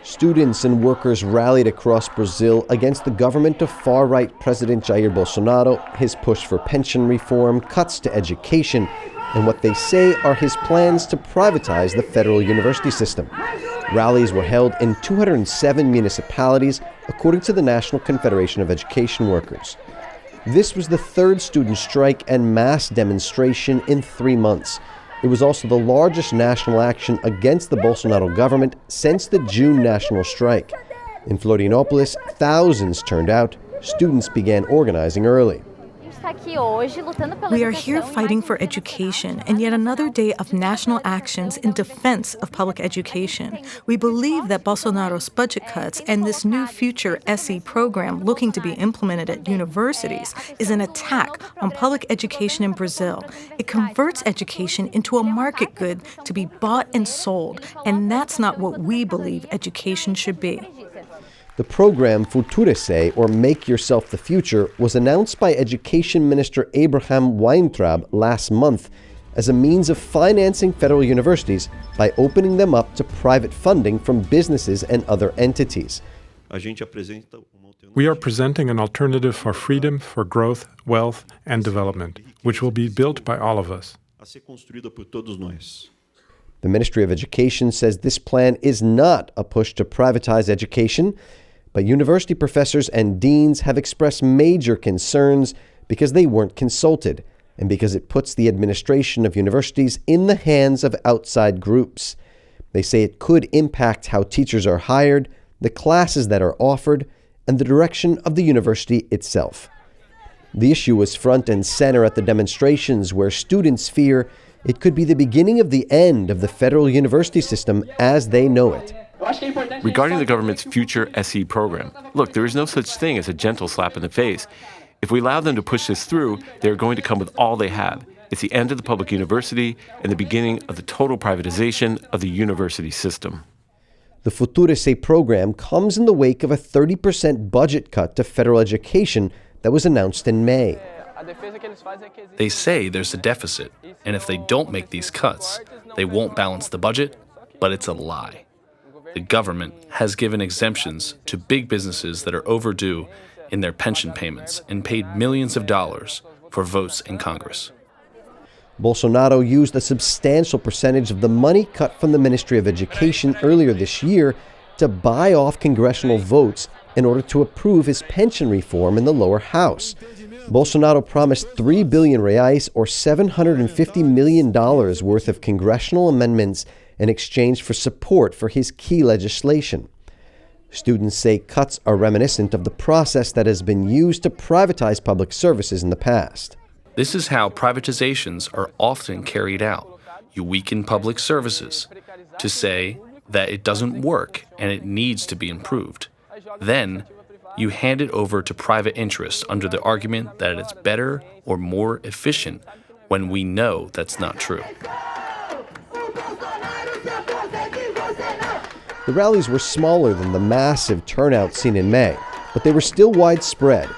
Students and workers rallied across Brazil against the government of far-right President Jair Bolsonaro, his push for pension reform, cuts to education, and what they say are his plans to privatize the federal university system. Rallies were held in 207 municipalities, according to the National Confederation of Education Workers. This was the third student strike and mass demonstration in 3 months. It was also the largest national action against the Bolsonaro government since the June national strike. In Florianópolis, thousands turned out. Students began organizing early. We are here fighting for education, and yet another day of national actions in defense of public education. We believe that Bolsonaro's budget cuts and this new future SE program looking to be implemented at universities is an attack on public education in Brazil. It converts education into a market good to be bought and sold, and that's not what we believe education should be. The program Futurice, or Make Yourself the Future, was announced by Education Minister Abraham Weintraub last month as a means of financing federal universities by opening them up to private funding from businesses and other entities. We are presenting an alternative for freedom, for growth, wealth, and development, which will be built by all of us. The Ministry of Education says this plan is not a push to privatize education, but university professors and deans have expressed major concerns because they weren't consulted and because it puts the administration of universities in the hands of outside groups. They say it could impact how teachers are hired, the classes that are offered, and the direction of the university itself. The issue was front and center at the demonstrations, where students fear it could be the beginning of the end of the federal university system as they know it. Regarding the government's future SE program, look, there is no such thing as a gentle slap in the face. If we allow them to push this through, they're going to come with all they have. It's the end of the public university and the beginning of the total privatization of the university system. The Futurice program comes in the wake of a 30% budget cut to federal education that was announced in May. They say there's a deficit, and if they don't make these cuts, they won't balance the budget, but it's a lie. The government has given exemptions to big businesses that are overdue in their pension payments and paid millions of dollars for votes in Congress. Bolsonaro used a substantial percentage of the money cut from the Ministry of Education earlier this year to buy off congressional votes in order to approve his pension reform in the lower house. Bolsonaro promised 3 billion reais, or $750 million worth of congressional amendments in exchange for support for his key legislation. Students say cuts are reminiscent of the process that has been used to privatize public services in the past. This is how privatizations are often carried out. You weaken public services to say that it doesn't work and it needs to be improved. Then you hand it over to private interests under the argument that it's better or more efficient, when we know that's not true. The rallies were smaller than the massive turnout seen in May, but they were still widespread.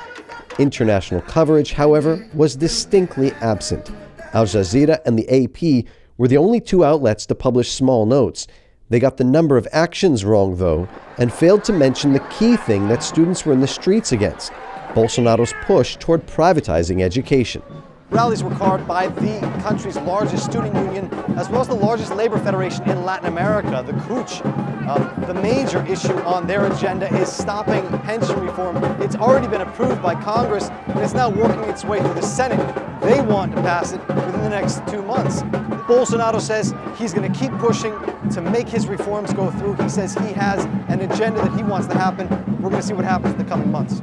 International coverage, however, was distinctly absent. Al Jazeera and the AP were the only two outlets to publish small notes. They got the number of actions wrong, though, and failed to mention the key thing that students were in the streets against: Bolsonaro's push toward privatizing education. Rallies were carved by the country's largest student union, as well as the largest labor federation in Latin America, the CUT. The major issue on their agenda is stopping pension reform. It's already been approved by Congress, and it's now working its way through the Senate. They want to pass it within the next 2 months. Bolsonaro says he's going to keep pushing to make his reforms go through. He says he has an agenda that he wants to happen. We're going to see what happens in the coming months.